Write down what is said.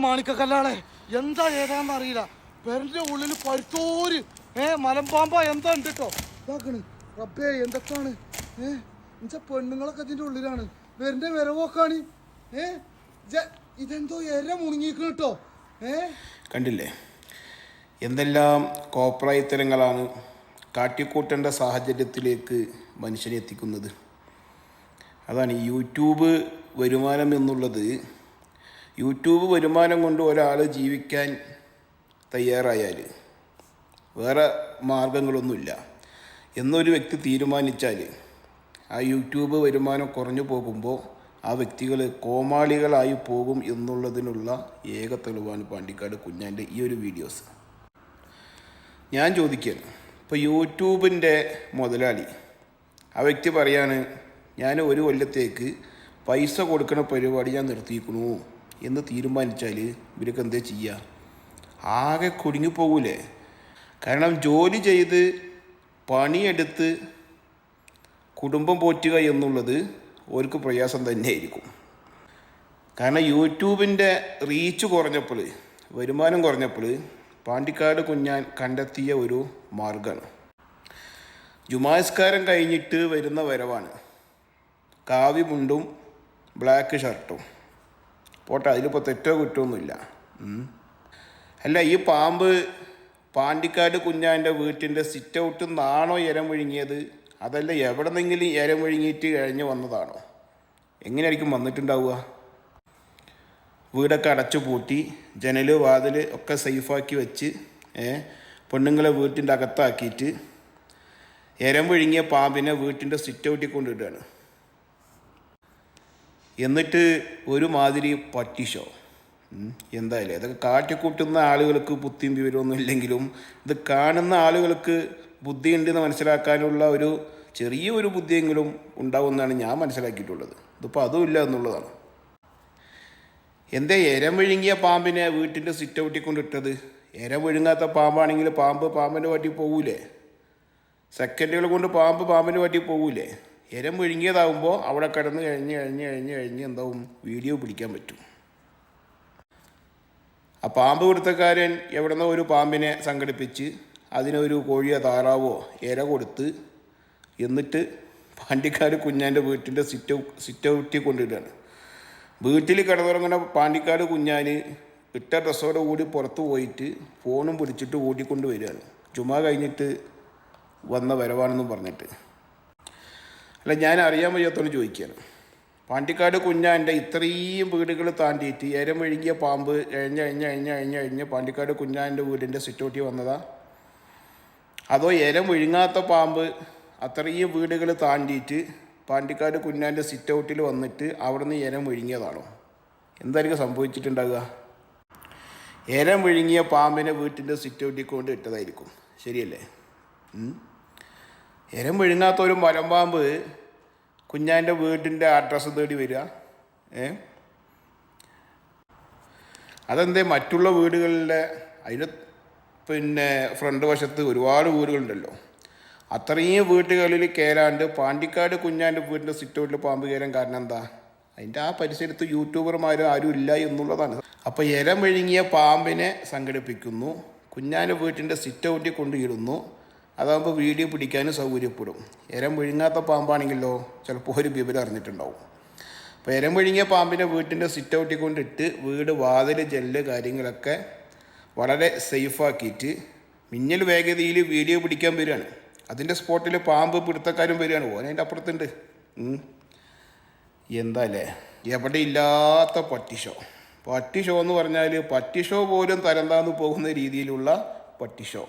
മാണിക്കല്ലാളെ എന്താ ഏതാന്ന് അറിയില്ല. പെരന്റെ ഉള്ളിൽ പരുത്തോര് മലമ്പാമ്പ എന്താ ഉണ്ട് കേട്ടോ. ഇതാക്കണ് റബ്ബേ എന്തൊക്കെയാണ്. പെണ്ണുങ്ങളൊക്കെ ഇതിന്റെ ഉള്ളിലാണ്. പെരന്റെ വരവോക്കാണ്. ഇതെന്തോ എര മുണുങ്ങിക്കണം കേട്ടോ. കണ്ടില്ലേ എന്തെല്ലാം കോപ്രായത്തരങ്ങളാണ് കാട്ടിക്കൂട്ടേണ്ട സാഹചര്യത്തിലേക്ക് മനുഷ്യനെ എത്തിക്കുന്നത്. അതാണ് യൂട്യൂബ് വരുമാനം എന്നുള്ളത്. യൂട്യൂബ് വരുമാനം കൊണ്ട് ഒരാൾ ജീവിക്കാൻ തയ്യാറായാൽ വേറെ മാർഗങ്ങളൊന്നുമില്ല എന്നൊരു വ്യക്തി തീരുമാനിച്ചാൽ ആ യൂട്യൂബ് വരുമാനം കുറഞ്ഞു പോകുമ്പോൾ ആ വ്യക്തികൾ കോമാളികളായി പോകും എന്നുള്ളതിനുള്ള ഏക തെളിവാണ് പാണ്ടിക്കാട് കുഞ്ഞാൻ്റെ ഈ ഒരു വീഡിയോസ്. ഞാൻ ചോദിക്കുകയാണ്, ഇപ്പോൾ യൂട്യൂബിൻ്റെ മുതലാളി ആ വ്യക്തി പറയാണ് ഞാൻ ഒരു കൊല്ലത്തേക്ക് പൈസ കൊടുക്കുന്ന പരിപാടി ഞാൻ നിർത്തിയിരിക്കണു എന്ന് തീരുമാനിച്ചാൽ ഇവർക്ക് എന്താ ചെയ്യുക? ആകെ കുടുങ്ങിപ്പോകൂലേ? കാരണം ജോലി ചെയ്ത് പണിയെടുത്ത് കുടുംബം പോറ്റുക എന്നുള്ളത് അവർക്ക് പ്രയാസം തന്നെയായിരിക്കും. കാരണം യൂട്യൂബിൻ്റെ റീച്ച് കുറഞ്ഞപ്പോൾ, വരുമാനം കുറഞ്ഞപ്പോൾ പാണ്ടിക്കാട് കുഞ്ഞാൻ കണ്ടെത്തിയ ഒരു മാർഗമാണ് ജുമാസ്കാരം കഴിഞ്ഞിട്ട് വരുന്ന വരവാണ്. കാവി മുണ്ടും ബ്ലാക്ക് ഷർട്ടും പോട്ടെ, അതിലിപ്പോൾ തെറ്റോ കുറ്റമൊന്നുമില്ല. അല്ല, ഈ പാമ്പ് പാണ്ടിക്കാട് കുഞ്ഞാൻ്റെ വീട്ടിൻ്റെ സിറ്റ് ഔട്ടിൽ നിന്നാണോ ഇരം വിഴുങ്ങിയത്, അതല്ല എവിടെ നിന്നെങ്കിലും ഇരം വിഴുങ്ങിയിട്ട് കഴിഞ്ഞ് വന്നതാണോ? എങ്ങനെയായിരിക്കും വന്നിട്ടുണ്ടാവുക? വീടൊക്കെ അടച്ചു പൂട്ടി ജനൽ വാതിൽ ഒക്കെ സേഫാക്കി വെച്ച് പെണ്ണുങ്ങളെ വീട്ടിൻ്റെ അകത്താക്കിയിട്ട് ഇരം വിഴുങ്ങിയ പാമ്പിനെ വീട്ടിൻ്റെ സിറ്റ് ഔട്ടിൽ കൊണ്ടിടുകയാണ്. എന്നിട്ട് ഒരുമാതിരി പട്ടിഷോ. എന്തായാലും ഇതൊക്കെ കാട്ടിക്കൂട്ടുന്ന ആളുകൾക്ക് ബുദ്ധിയും വിവരമൊന്നും ഇല്ലെങ്കിലും ഇത് കാണുന്ന ആളുകൾക്ക് ബുദ്ധിയുണ്ടെന്ന് മനസ്സിലാക്കാനുള്ള ഒരു ചെറിയൊരു ബുദ്ധിയെങ്കിലും ഉണ്ടാവുമെന്നാണ് ഞാൻ മനസ്സിലാക്കിയിട്ടുള്ളത്. ഇതിപ്പോൾ അതുമില്ല എന്നുള്ളതാണ്. എന്തേ ഇരം വിഴുങ്ങിയ പാമ്പിനെ വീട്ടിൻ്റെ സിറ്റ് ഔട്ടിൽ കൊണ്ടിട്ടത്? ഇരം വിഴുങ്ങാത്ത പാമ്പാണെങ്കിൽ പാമ്പിൻ്റെ പറ്റി പോകൂലേ? സെക്കൻഡുകൾ കൊണ്ട് പാമ്പിൻ്റെ പറ്റി പോകൂലേ? ഇരം വിഴുങ്ങിയതാകുമ്പോൾ അവിടെ കിടന്ന് കഴിഞ്ഞ് എന്താവും, വീഡിയോ പിടിക്കാൻ പറ്റും. ആ പാമ്പ് പിടുത്തക്കാരൻ എവിടുന്നോ ഒരു പാമ്പിനെ സംഘടിപ്പിച്ച് അതിനൊരു കോഴിയോ താറാവോ ഇര കൊടുത്ത് എന്നിട്ട് പാണ്ടിക്കാട് കുഞ്ഞാൻ്റെ വീട്ടിൻ്റെ സിറ്റ് ഔട്ടിൽ കൊണ്ടിടുകയാണ്. വീട്ടിൽ കിടന്നുറങ്ങുന്ന പാണ്ടിക്കാട് കുഞ്ഞാൻ ഇട്ട ഡ്രസ്സോടെ കൂടി പുറത്ത് പോയിട്ട് ഫോണും പിടിച്ചിട്ട് ഓടിക്കൊണ്ട് വരികയാണ്. ചുമ്മാ കഴിഞ്ഞിട്ട് വന്ന വരവാണെന്നും പറഞ്ഞിട്ട്. അല്ല, ഞാൻ അറിയാൻ വയ്യാത്തോണ്ട് ചോദിക്കുകയാണ്, പാണ്ടിക്കാട് കുഞ്ഞാൻ്റെ ഇത്രയും വീടുകൾ താണ്ടിയിട്ട് ഇരം വിഴുങ്ങിയ പാമ്പ് കഴിഞ്ഞ് പാണ്ടിക്കാട് കുഞ്ഞാൻ്റെ വീടിൻ്റെ സിറ്റൗട്ടിൽ വന്നതാ? അതോ ഇരം വിഴുങ്ങാത്ത പാമ്പ് അത്രയും വീടുകൾ താണ്ടിയിട്ട് പാണ്ടിക്കാട് കുഞ്ഞാൻ്റെ സിറ്റൗട്ടിൽ വന്നിട്ട് അവിടെ നിന്ന് ഇരം വിഴുങ്ങിയതാണോ? എന്തായിരിക്കും സംഭവിച്ചിട്ടുണ്ടാകുക? ഇരം വിഴുങ്ങിയ പാമ്പിനെ വീട്ടിൻ്റെ സിറ്റൗട്ടിൽ കൊണ്ട് ഇട്ടതായിരിക്കും. ശരിയല്ലേ? ഇരം വിഴുങ്ങാത്ത ഒരു മലമ്പാമ്പ് കുഞ്ഞാൻ്റെ വീടിൻ്റെ അഡ്രസ്സ് തേടി വരിക. അതെന്തേ മറ്റുള്ള വീടുകളിലെ അതിന് ഫ്രണ്ട് വശത്ത് ഒരുപാട് വീടുകളുണ്ടല്ലോ, അത്രയും വീട്ടുകളിൽ കയറാണ്ട് പാണ്ടിക്കാട് കുഞ്ഞാൻ്റെ വീടിൻ്റെ സിറ്റൗട്ടിൽ പാമ്പ് കയറാൻ കാരണം എന്താ? അതിൻ്റെ ആ പരിസരത്ത് യൂട്യൂബർമാരും ആരും ഇല്ല എന്നുള്ളതാണ്. അപ്പോൾ ഇരം വിഴുങ്ങിയ പാമ്പിനെ സംഘടിപ്പിക്കുന്നു, കുഞ്ഞാൻ്റെ വീട്ടിൻ്റെ സിറ്റൗട്ടിൽ കൊണ്ടിടുന്നു. അതാകുമ്പോൾ വീഡിയോ പിടിക്കാനും സൗകര്യപ്പെടും. ഇരം വിഴുങ്ങാത്ത പാമ്പാണെങ്കിലോ ചിലപ്പോൾ ഒരു വിവരം അറിഞ്ഞിട്ടുണ്ടാവും. അപ്പോൾ ഇരം വിഴുങ്ങിയ പാമ്പിനെ വീട്ടിൻ്റെ സിറ്റൗട്ടിൽ കൊണ്ടിട്ട് വീട് വാതിൽ ജനല് കാര്യങ്ങളൊക്കെ വളരെ സേഫാക്കിയിട്ട് മിന്നൽ വേഗതയിൽ വീഡിയോ പിടിക്കാൻ വരികയാണ്. അതിൻ്റെ സ്പോട്ടിൽ പാമ്പ് പിടുത്തക്കാരും വരികയാണ്. അതിൻ്റെ അപ്പുറത്തുണ്ട്. എന്താ അല്ലേ, എവിടെ ഇല്ലാത്ത പട്ടി ഷോ എന്ന് പറഞ്ഞാൽ പട്ടി ഷോ പോലും തരം താഴ്ന്നു പോകുന്ന രീതിയിലുള്ള പട്ടി ഷോ.